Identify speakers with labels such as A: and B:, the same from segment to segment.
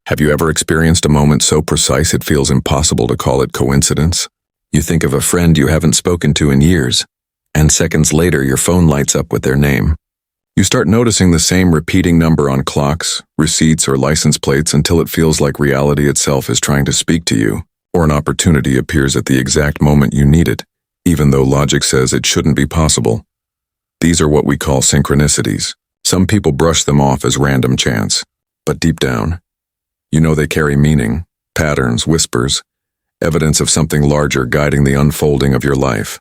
A: Have you ever experienced a moment so precise it feels impossible to call it coincidence? You think of a friend you haven't spoken to in years, and seconds later your phone lights up with their name. You start noticing the same repeating number on clocks, receipts, or license plates until it feels like reality itself is trying to speak to you, or an opportunity appears at the exact moment you need it, even though logic says it shouldn't be possible. These are what we call synchronicities. Some people brush them off as random chance, but deep down, you know they carry meaning, patterns, whispers, evidence of something larger guiding the unfolding of your life.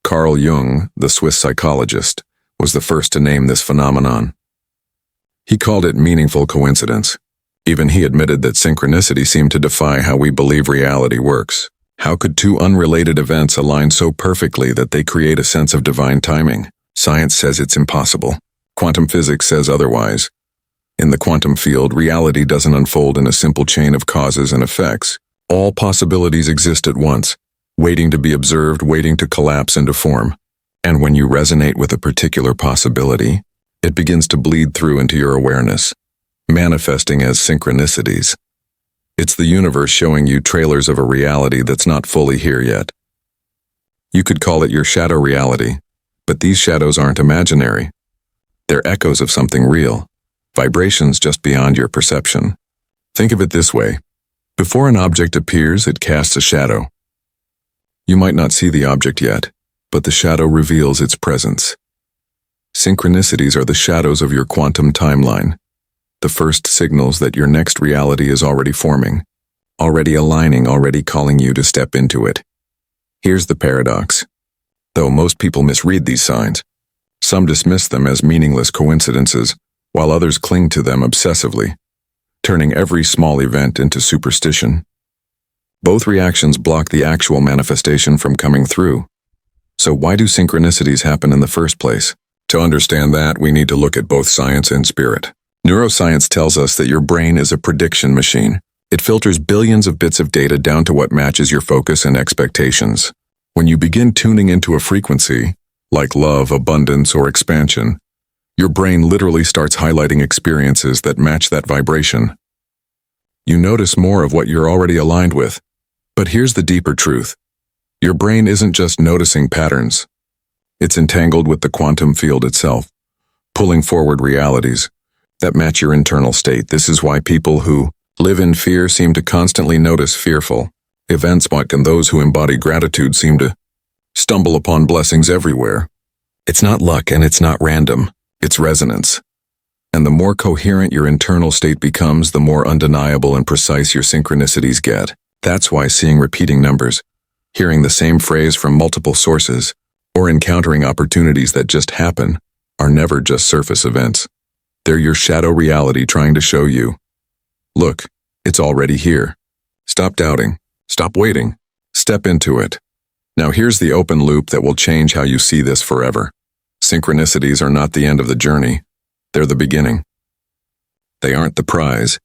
A: Carl Jung, the Swiss psychologist, was the first to name this phenomenon. He called it meaningful coincidence. Even he admitted that synchronicity seemed to defy how we believe reality works. How could two unrelated events align so perfectly that they create a sense of divine timing? Science says it's impossible. Quantum physics says otherwise. In the quantum field, reality doesn't unfold in a simple chain of causes and effects. All possibilities exist at once, waiting to be observed, waiting to collapse into form. And when you resonate with a particular possibility, it begins to bleed through into your awareness, manifesting as synchronicities. It's the universe showing you trailers of a reality that's not fully here yet. You could call it your shadow reality, but these shadows aren't imaginary. They're echoes of something real, vibrations just beyond your perception. Think of it this way. Before an object appears, it casts a shadow. You might not see the object yet, but the shadow reveals its presence. Synchronicities are the shadows of your quantum timeline, the first signals that your next reality is already forming, already aligning, already calling you to step into it. Here's the paradox. Though most people misread these signs, some dismiss them as meaningless coincidences, while others cling to them obsessively, turning every small event into superstition. Both reactions block the actual manifestation from coming through. So why do synchronicities happen in the first place? To understand that, we need to look at both science and spirit. Neuroscience tells us that your brain is a prediction machine. It filters billions of bits of data down to what matches your focus and expectations. When you begin tuning into a frequency, like love, abundance, or expansion, your brain literally starts highlighting experiences that match that vibration. You notice more of what you're already aligned with. But here's the deeper truth. Your brain isn't just noticing patterns. It's entangled with the quantum field itself, pulling forward realities that match your internal state. This is why people who live in fear seem to constantly notice fearful events, and those who embody gratitude seem to stumble upon blessings everywhere. It's not luck and it's not random. It's resonance. And the more coherent your internal state becomes, the more undeniable and precise your synchronicities get. That's why seeing repeating numbers, hearing the same phrase from multiple sources, or encountering opportunities that just happen are never just surface events. They're your shadow reality trying to show you, look, it's already here. Stop doubting. Stop waiting. Step into it. Now here's the open loop that will change how you see this forever. Synchronicities are not the end of the journey. They're the beginning. They aren't the prize.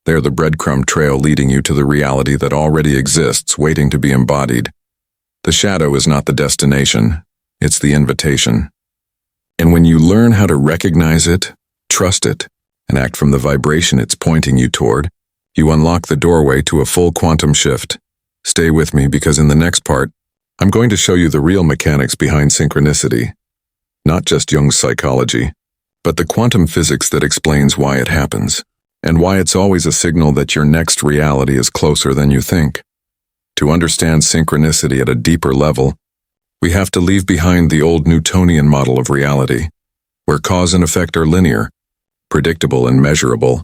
A: They're the breadcrumb trail leading you to the reality that already exists, waiting to be embodied. The shadow is not the destination. It's the invitation. And when you learn how to recognize it, trust it, and act from the vibration it's pointing you toward, you unlock the doorway to a full quantum shift. Stay with me because in the next part, I'm going to show you the real mechanics behind synchronicity. Not just Jung's psychology, but the quantum physics that explains why it happens, and why it's always a signal that your next reality is closer than you think. To understand synchronicity at a deeper level, we have to leave behind the old Newtonian model of reality, where cause and effect are linear, predictable and measurable,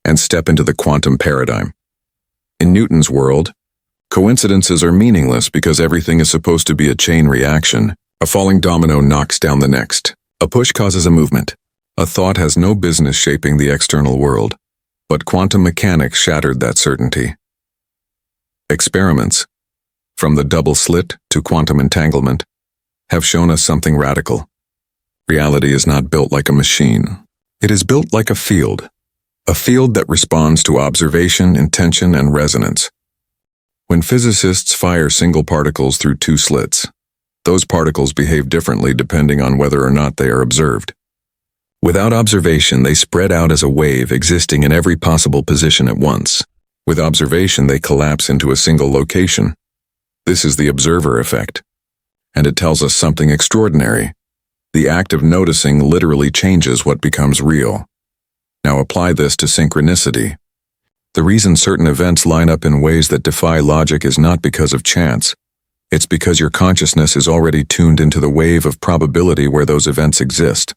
A: and step into the quantum paradigm. In Newton's world, coincidences are meaningless because everything is supposed to be a chain reaction. A falling domino knocks down the next. A push causes a movement. A thought has no business shaping the external world. But quantum mechanics shattered that certainty. Experiments, from the double slit to quantum entanglement, have shown us something radical. Reality is not built like a machine. It is built like a field that responds to observation, intention, and resonance. When physicists fire single particles through two slits, those particles behave differently depending on whether or not they are observed. Without observation, they spread out as a wave existing in every possible position at once. With observation, they collapse into a single location. This is the observer effect. And it tells us something extraordinary. The act of noticing literally changes what becomes real. Now apply this to synchronicity. The reason certain events line up in ways that defy logic is not because of chance. It's because your consciousness is already tuned into the wave of probability where those events exist.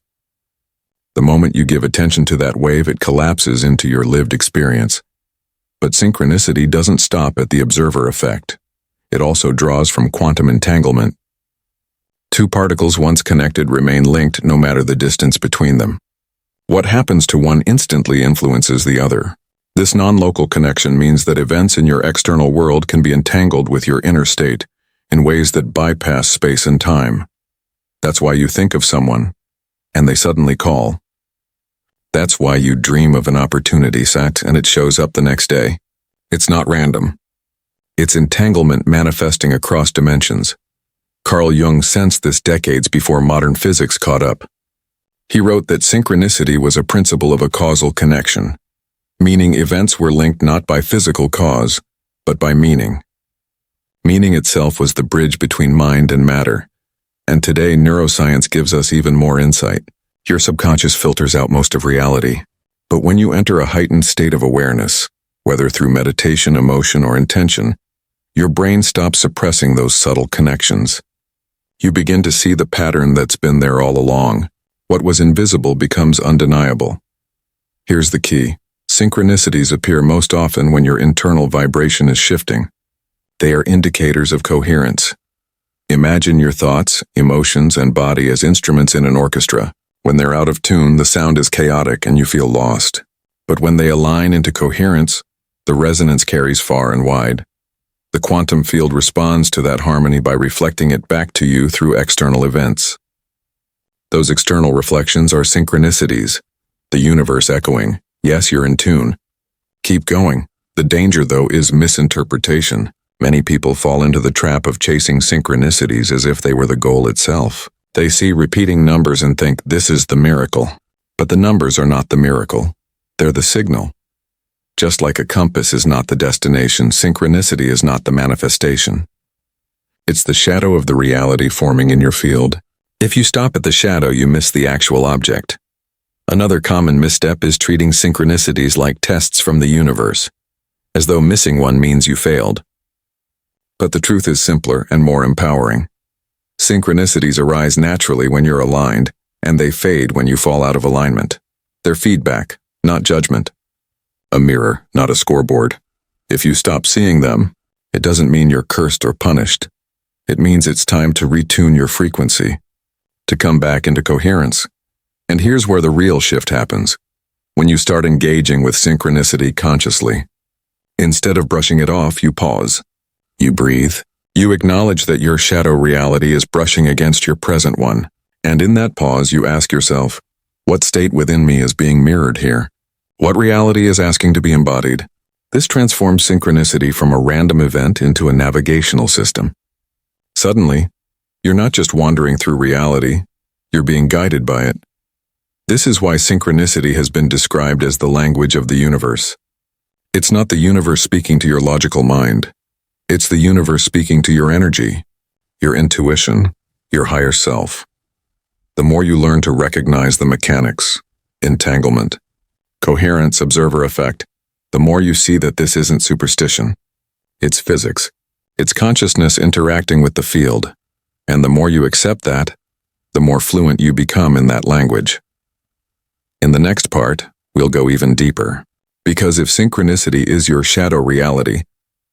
A: The moment you give attention to that wave, it collapses into your lived experience. But synchronicity doesn't stop at the observer effect. It also draws from quantum entanglement. Two particles once connected remain linked no matter the distance between them. What happens to one instantly influences the other. This non-local connection means that events in your external world can be entangled with your inner state in ways that bypass space and time. That's why you think of someone, and they suddenly call. That's why you dream of an opportunity set and it shows up the next day. It's not random. It's entanglement manifesting across dimensions. Carl Jung sensed this decades before modern physics caught up. He wrote that synchronicity was a principle of a causal connection, meaning events were linked not by physical cause, but by meaning. Meaning itself was the bridge between mind and matter, and today neuroscience gives us even more insight. Your subconscious filters out most of reality, but when you enter a heightened state of awareness, whether through meditation, emotion, or intention, your brain stops suppressing those subtle connections. You begin to see the pattern that's been there all along. What was invisible becomes undeniable. Here's the key. Synchronicities appear most often when your internal vibration is shifting. They are indicators of coherence. Imagine your thoughts, emotions, and body as instruments in an orchestra. When they're out of tune, the sound is chaotic and you feel lost. But when they align into coherence, the resonance carries far and wide. The quantum field responds to that harmony by reflecting it back to you through external events. Those external reflections are synchronicities, the universe echoing, yes, you're in tune. Keep going. The danger, though, is misinterpretation. Many people fall into the trap of chasing synchronicities as if they were the goal itself. They see repeating numbers and think this is the miracle. But the numbers are not the miracle. They're the signal. Just like a compass is not the destination, synchronicity is not the manifestation. It's the shadow of the reality forming in your field. If you stop at the shadow, you miss the actual object. Another common misstep is treating synchronicities like tests from the universe, as though missing one means you failed. But the truth is simpler and more empowering. Synchronicities arise naturally when you're aligned, and they fade when you fall out of alignment. They're feedback, not judgment. A mirror, not a scoreboard. If you stop seeing them, it doesn't mean you're cursed or punished. It means it's time to retune your frequency, to come back into coherence. And here's where the real shift happens. When you start engaging with synchronicity consciously. Instead of brushing it off, you pause. You breathe. You acknowledge that your shadow reality is brushing against your present one. And in that pause, you ask yourself, what state within me is being mirrored here? What reality is asking to be embodied? This transforms synchronicity from a random event into a navigational system. Suddenly, you're not just wandering through reality, you're being guided by it. This is why synchronicity has been described as the language of the universe. It's not the universe speaking to your logical mind. It's the universe speaking to your energy, your intuition, your higher self. The more you learn to recognize the mechanics, entanglement, coherence, observer effect, the more you see that this isn't superstition. It's physics. It's consciousness interacting with the field. And the more you accept that, the more fluent you become in that language. In the next part, we'll go even deeper. Because if synchronicity is your shadow reality,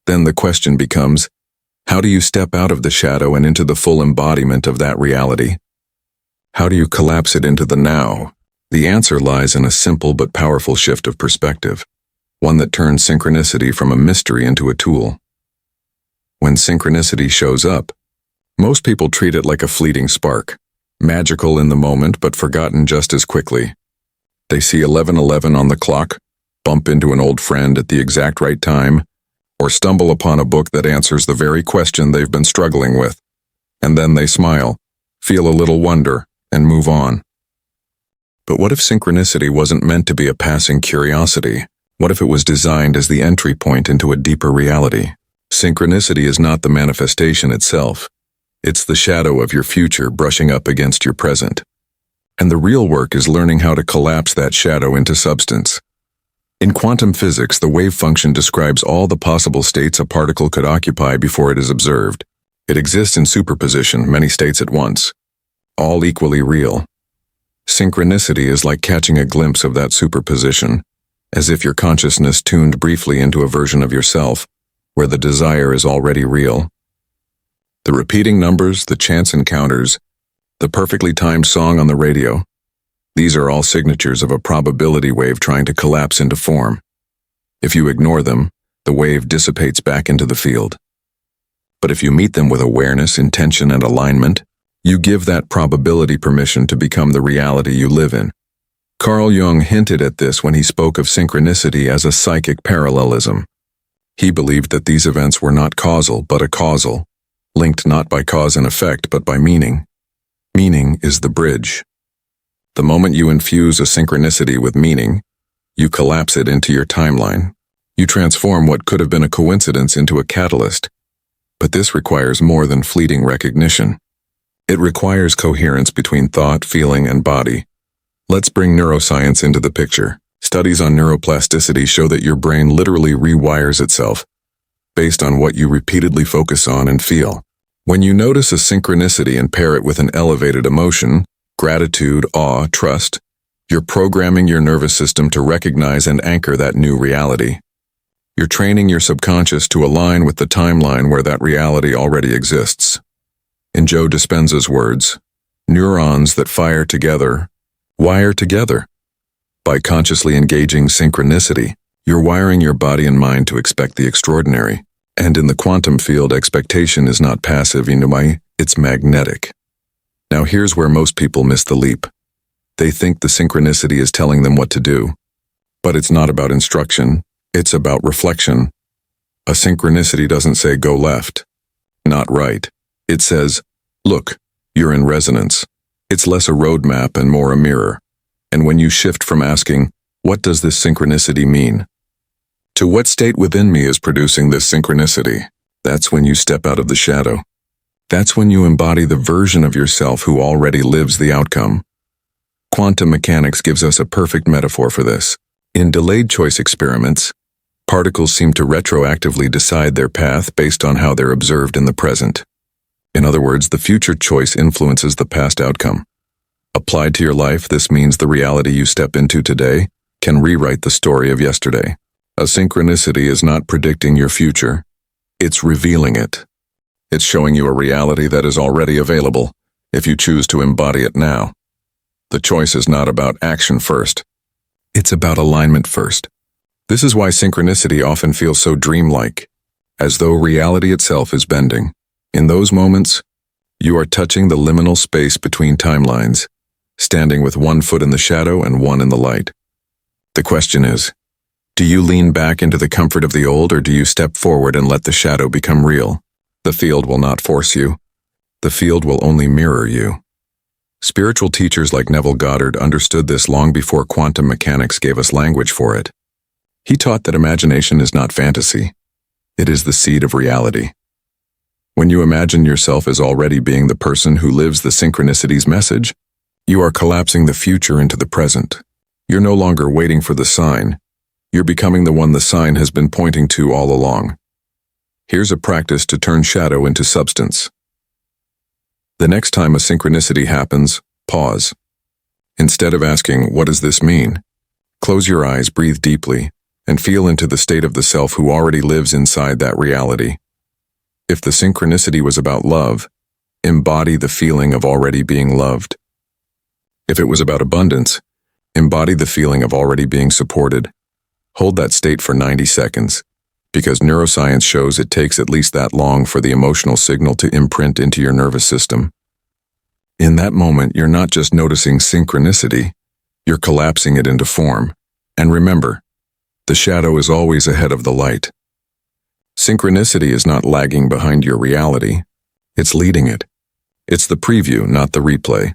A: then the question becomes, how do you step out of the shadow and into the full embodiment of that reality? How do you collapse it into the now? The answer lies in a simple but powerful shift of perspective, one that turns synchronicity from a mystery into a tool. When synchronicity shows up, most people treat it like a fleeting spark, magical in the moment but forgotten just as quickly. They see 11:11 on the clock, bump into an old friend at the exact right time, or stumble upon a book that answers the very question they've been struggling with, and then they smile, feel a little wonder, and move on. But what if synchronicity wasn't meant to be a passing curiosity? What if it was designed as the entry point into a deeper reality? Synchronicity is not the manifestation itself. It's the shadow of your future brushing up against your present. And the real work is learning how to collapse that shadow into substance. In quantum physics, the wave function describes all the possible states a particle could occupy before it is observed. It exists in superposition, many states at once, all equally real. Synchronicity is like catching a glimpse of that superposition, as if your consciousness tuned briefly into a version of yourself where the desire is already real. The repeating numbers, the chance encounters, the perfectly timed song on the radio, these are all signatures of a probability wave trying to collapse into form. If you ignore them, the wave dissipates back into the field. But if you meet them with awareness, intention, and alignment, you give that probability permission to become the reality you live in. Carl Jung hinted at this when he spoke of synchronicity as a psychic parallelism. He believed that these events were not causal, but acausal, linked not by cause and effect, but by meaning. Meaning is the bridge. The moment you infuse a synchronicity with meaning, you collapse it into your timeline. You transform what could have been a coincidence into a catalyst. But this requires more than fleeting recognition. It requires coherence between thought, feeling, and body. Let's bring neuroscience into the picture. Studies on neuroplasticity show that your brain literally rewires itself based on what you repeatedly focus on and feel. When you notice a synchronicity and pair it with an elevated emotion, gratitude, awe, trust, you're programming your nervous system to recognize and anchor that new reality. You're training your subconscious to align with the timeline where that reality already exists. In Joe Dispenza's words, neurons that fire together wire together. By consciously engaging synchronicity, you're wiring your body and mind to expect the extraordinary. And in the quantum field, expectation is not passive, it's magnetic. Now here's where most people miss the leap. They think the synchronicity is telling them what to do. But it's not about instruction, it's about reflection. A synchronicity doesn't say go left, not right. It says, look, you're in resonance. It's less a roadmap and more a mirror. And when you shift from asking, what does this synchronicity mean, to what state within me is producing this synchronicity, that's when you step out of the shadow. That's when you embody the version of yourself who already lives the outcome. Quantum mechanics gives us a perfect metaphor for this. In delayed choice experiments, particles seem to retroactively decide their path based on how they're observed in the present. In other words, the future choice influences the past outcome. Applied to your life, this means the reality you step into today can rewrite the story of yesterday. A synchronicity is not predicting your future. It's revealing it. It's showing you a reality that is already available if you choose to embody it now. The choice is not about action first. It's about alignment first. This is why synchronicity often feels so dreamlike, as though reality itself is bending. In those moments, you are touching the liminal space between timelines, standing with one foot in the shadow and one in the light. The question is, do you lean back into the comfort of the old, or do you step forward and let the shadow become real? The field will not force you. The field will only mirror you. Spiritual teachers like Neville Goddard understood this long before quantum mechanics gave us language for it. He taught that imagination is not fantasy. It is the seed of reality. When you imagine yourself as already being the person who lives the synchronicity's message, you are collapsing the future into the present. You're no longer waiting for the sign. You're becoming the one the sign has been pointing to all along. Here's a practice to turn shadow into substance. The next time a synchronicity happens, pause. Instead of asking, what does this mean? Close your eyes, breathe deeply, and feel into the state of the self who already lives inside that reality. If the synchronicity was about love, embody the feeling of already being loved. If it was about abundance, embody the feeling of already being supported. Hold that state for 90 seconds, because neuroscience shows it takes at least that long for the emotional signal to imprint into your nervous system. In that moment, you're not just noticing synchronicity, you're collapsing it into form. And remember, the shadow is always ahead of the light. Synchronicity is not lagging behind your reality, it's leading it. It's the preview, not the replay.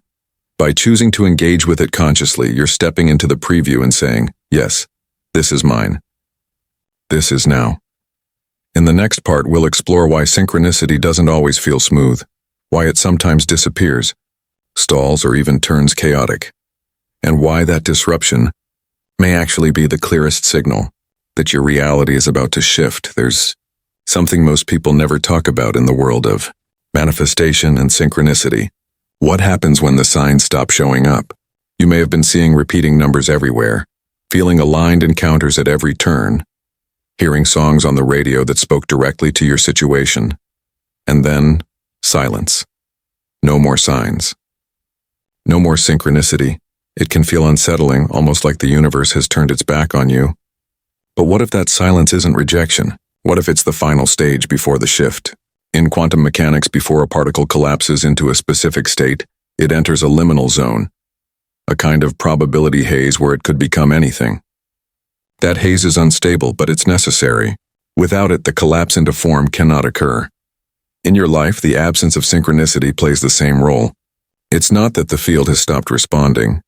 A: By choosing to engage with it consciously, you're stepping into the preview and saying, yes, this is mine. This is now. In the next part, we'll explore why synchronicity doesn't always feel smooth, why it sometimes disappears, stalls, or even turns chaotic, and why that disruption may actually be the clearest signal that your reality is about to shift. There's something most people never talk about in the world of manifestation and synchronicity. What happens when the signs stop showing up? You may have been seeing repeating numbers everywhere, feeling aligned encounters at every turn, hearing songs on the radio that spoke directly to your situation, and then silence. No more signs. No more synchronicity. It can feel unsettling, almost like the universe has turned its back on you. But what if that silence isn't rejection? What if it's the final stage before the shift? In quantum mechanics, before a particle collapses into a specific state, it enters a liminal zone, a kind of probability haze where it could become anything. That haze is unstable, but it's necessary. Without it, the collapse into form cannot occur. In your life, the absence of synchronicity plays the same role. It's not that the field has stopped responding.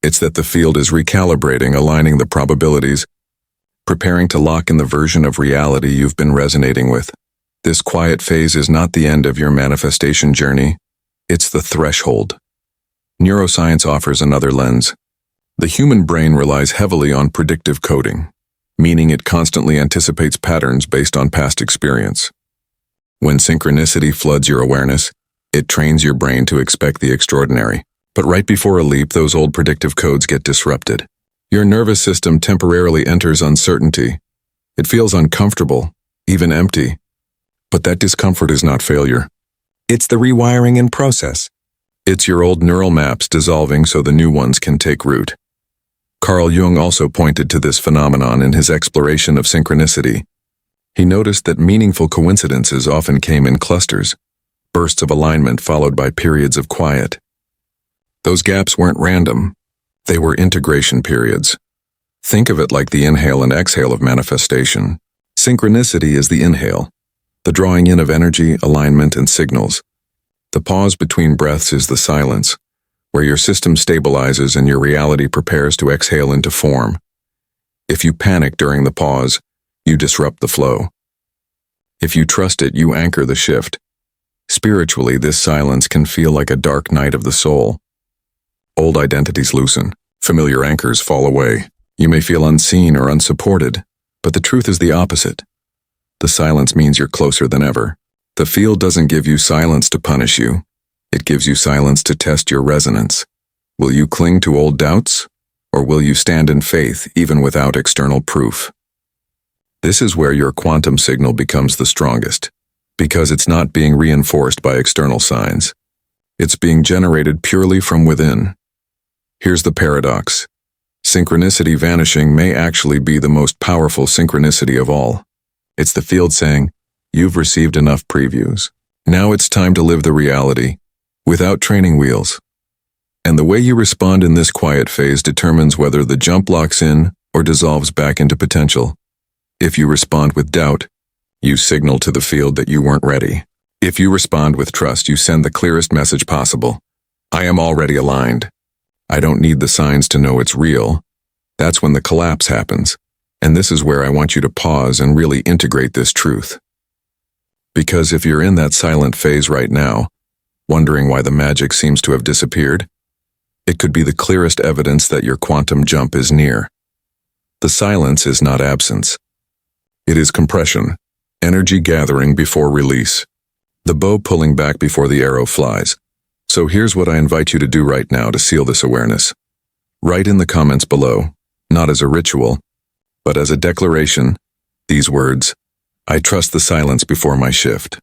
A: It's that the field is recalibrating, aligning the probabilities, preparing to lock in the version of reality you've been resonating with. This quiet phase is not the end of your manifestation journey. It's the threshold. Neuroscience offers another lens. The human brain relies heavily on predictive coding, meaning it constantly anticipates patterns based on past experience. When synchronicity floods your awareness, it trains your brain to expect the extraordinary. But right before a leap, those old predictive codes get disrupted. Your nervous system temporarily enters uncertainty. It feels uncomfortable, even empty. But that discomfort is not failure. It's the rewiring in process. It's your old neural maps dissolving so the new ones can take root. Carl Jung also pointed to this phenomenon in his exploration of synchronicity. He noticed that meaningful coincidences often came in clusters, bursts of alignment followed by periods of quiet. Those gaps weren't random. They were integration periods. Think of it like the inhale and exhale of manifestation. Synchronicity is the inhale, the drawing in of energy, alignment, and signals. The pause between breaths is the silence, where your system stabilizes and your reality prepares to exhale into form. If you panic during the pause, you disrupt the flow. If you trust it, you anchor the shift. Spiritually, this silence can feel like a dark night of the soul. Old identities loosen, familiar anchors fall away. You may feel unseen or unsupported, but the truth is the opposite. The silence means you're closer than ever. The field doesn't give you silence to punish you. It gives you silence to test your resonance. Will you cling to old doubts, or will you stand in faith even without external proof? This is where your quantum signal becomes the strongest, because it's not being reinforced by external signs. It's being generated purely from within. Here's the paradox. Synchronicity vanishing may actually be the most powerful synchronicity of all. It's the field saying, you've received enough previews. Now it's time to live the reality, without training wheels. And the way you respond in this quiet phase determines whether the jump locks in or dissolves back into potential. If you respond with doubt, you signal to the field that you weren't ready. If you respond with trust, you send the clearest message possible. I am already aligned. I don't need the signs to know it's real. That's when the collapse happens. And this is where I want you to pause and really integrate this truth. Because if you're in that silent phase right now, wondering why the magic seems to have disappeared, it could be the clearest evidence that your quantum jump is near. The silence is not absence. It is compression, energy gathering before release, the bow pulling back before the arrow flies. So here's what I invite you to do right now to seal this awareness. Write in the comments below, not as a ritual, but as a declaration, these words, I trust the silence before my shift.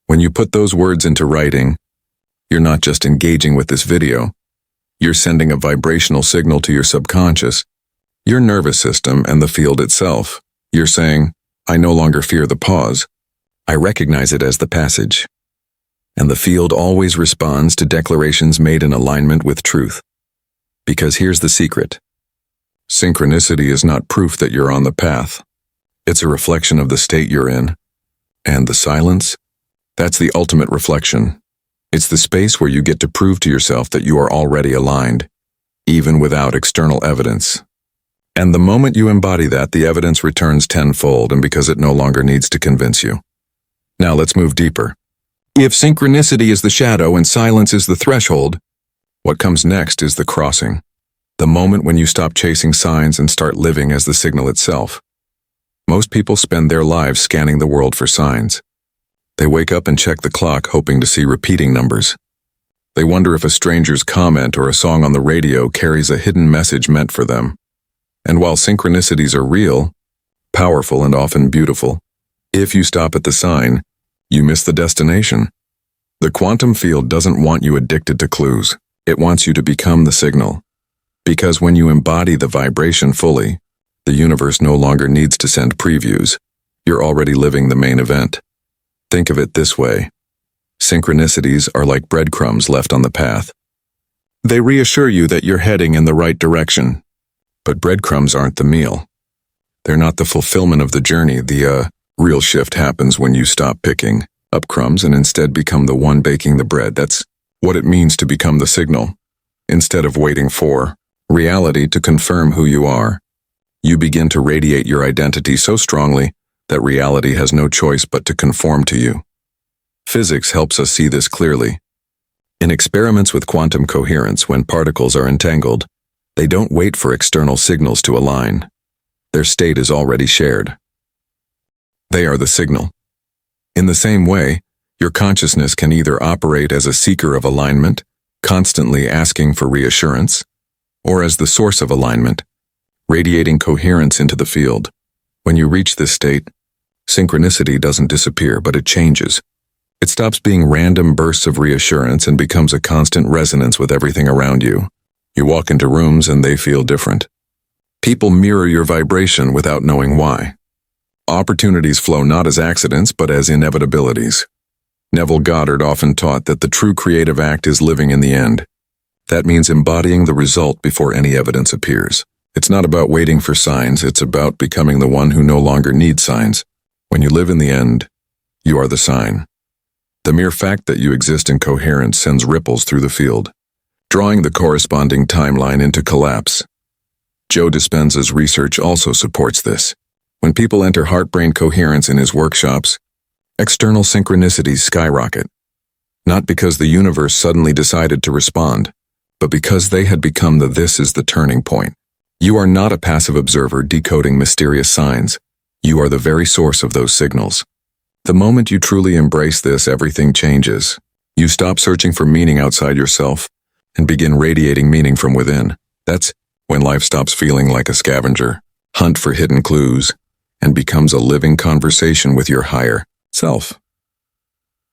A: When you put those words into writing, you're not just engaging with this video, you're sending a vibrational signal to your subconscious, your nervous system, and the field itself. You're saying, I no longer fear the pause. I recognize it as the passage. And the field always responds to declarations made in alignment with truth. Because here's the secret. Synchronicity is not proof that you're on the path. It's a reflection of the state you're in. And the silence? That's the ultimate reflection. It's the space where you get to prove to yourself that you are already aligned, even without external evidence. And the moment you embody that, the evidence returns tenfold, and because it no longer needs to convince you. Now let's move deeper. If synchronicity is the shadow and silence is the threshold, what comes next is the crossing. The moment when you stop chasing signs and start living as the signal itself. Most people spend their lives scanning the world for signs. They wake up and check the clock hoping to see repeating numbers. They wonder if a stranger's comment or a song on the radio carries a hidden message meant for them. And while synchronicities are real, powerful, and often beautiful, if you stop at the sign, you miss the destination. The quantum field doesn't want you addicted to clues. It wants you to become the signal. Because when you embody the vibration fully, the universe no longer needs to send previews. You're already living the main event. Think of it this way. Synchronicities are like breadcrumbs left on the path. They reassure you that you're heading in the right direction. But breadcrumbs aren't the meal. They're not the fulfillment of the journey. The real shift happens when you stop picking up crumbs and instead become the one baking the bread. That's what it means to become the signal. Instead of waiting for reality to confirm who you are, you begin to radiate your identity so strongly that reality has no choice but to conform to you. Physics helps us see this clearly. In experiments with quantum coherence, when particles are entangled, they don't wait for external signals to align. Their state is already shared. They are the signal. In the same way, your consciousness can either operate as a seeker of alignment, constantly asking for reassurance, or as the source of alignment, radiating coherence into the field. When you reach this state, synchronicity doesn't disappear, but it changes. It stops being random bursts of reassurance and becomes a constant resonance with everything around you. You walk into rooms and they feel different. People mirror your vibration without knowing why. Opportunities flow not as accidents, but as inevitabilities. Neville Goddard often taught that the true creative act is living in the end. That means embodying the result before any evidence appears. It's not about waiting for signs, it's about becoming the one who no longer needs signs. When you live in the end, you are the sign. The mere fact that you exist in coherence sends ripples through the field, drawing the corresponding timeline into collapse. Joe Dispenza's research also supports this. When people enter heart-brain coherence in his workshops, external synchronicities skyrocket. Not because the universe suddenly decided to respond, but because they had become the "this is the turning point." You are not a passive observer decoding mysterious signs. You are the very source of those signals. The moment you truly embrace this, everything changes. You stop searching for meaning outside yourself and begin radiating meaning from within. That's when life stops feeling like a scavenger hunt for hidden clues and becomes a living conversation with your higher self.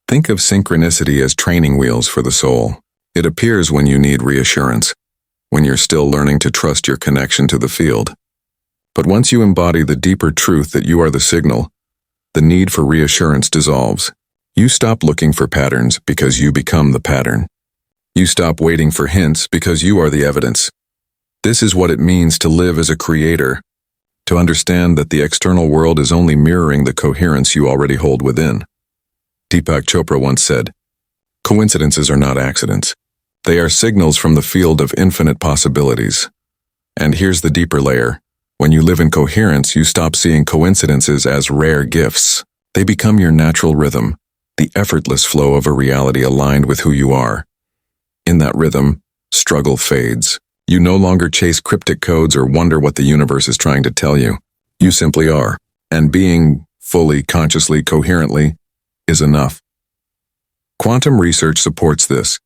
A: Think of synchronicity as training wheels for the soul. It appears when you need reassurance, when you're still learning to trust your connection to the field. But once you embody the deeper truth that you are the signal, the need for reassurance dissolves. You stop looking for patterns because you become the pattern. You stop waiting for hints because you are the evidence. This is what it means to live as a creator, to understand that the external world is only mirroring the coherence you already hold within. Deepak Chopra once said, "Coincidences are not accidents. They are signals from the field of infinite possibilities." And here's the deeper layer. When you live in coherence, you stop seeing coincidences as rare gifts. They become your natural rhythm, the effortless flow of a reality aligned with who you are. In that rhythm, struggle fades. You no longer chase cryptic codes or wonder what the universe is trying to tell you. You simply are. And being fully, consciously, coherently is enough. Quantum research supports this.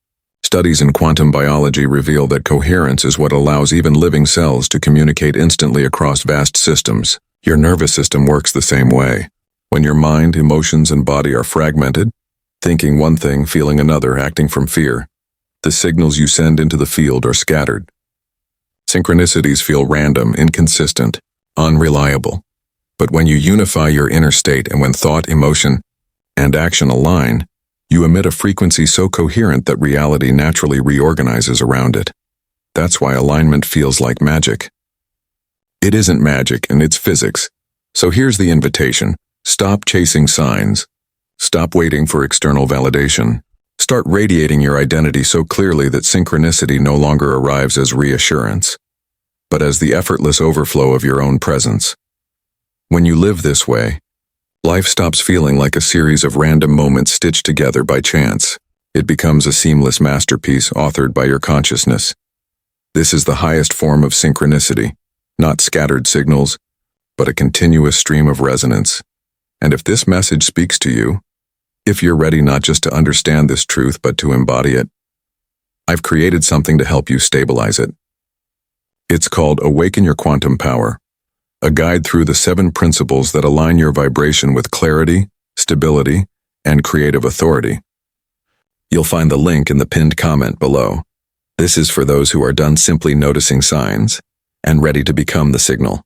A: Studies in quantum biology reveal that coherence is what allows even living cells to communicate instantly across vast systems. Your nervous system works the same way. When your mind, emotions, and body are fragmented, thinking one thing, feeling another, acting from fear, the signals you send into the field are scattered. Synchronicities feel random, inconsistent, unreliable. But when you unify your inner state and when thought, emotion, and action align, you emit a frequency so coherent that reality naturally reorganizes around it. That's why alignment feels like magic. It isn't magic, and it's physics. So here's the invitation. Stop chasing signs. Stop waiting for external validation. Start radiating your identity so clearly that synchronicity no longer arrives as reassurance, but as the effortless overflow of your own presence. When you live this way, life stops feeling like a series of random moments stitched together by chance. It becomes a seamless masterpiece authored by your consciousness. This is the highest form of synchronicity, not scattered signals, but a continuous stream of resonance. And if this message speaks to you, if you're ready not just to understand this truth but to embody it, I've created something to help you stabilize it. It's called Awaken Your Quantum Power, a guide through the 7 principles that align your vibration with clarity, stability, and creative authority. You'll find the link in the pinned comment below. This is for those who are done simply noticing signs and ready to become the signal.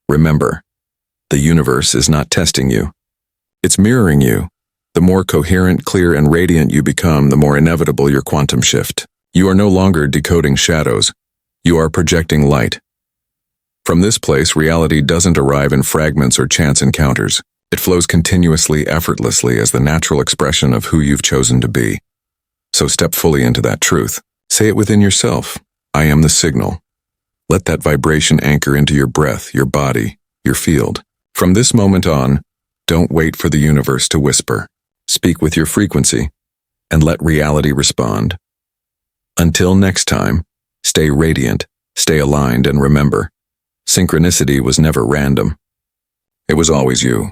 A: Remember, the universe is not testing you. It's mirroring you. The more coherent, clear, and radiant you become, the more inevitable your quantum shift. You are no longer decoding shadows. You are projecting light. From this place, reality doesn't arrive in fragments or chance encounters. It flows continuously, effortlessly as the natural expression of who you've chosen to be. So step fully into that truth. Say it within yourself. I am the signal. Let that vibration anchor into your breath, your body, your field. From this moment on, don't wait for the universe to whisper. Speak with your frequency, and let reality respond. Until next time, stay radiant, stay aligned, and remember, synchronicity was never random. It was always you.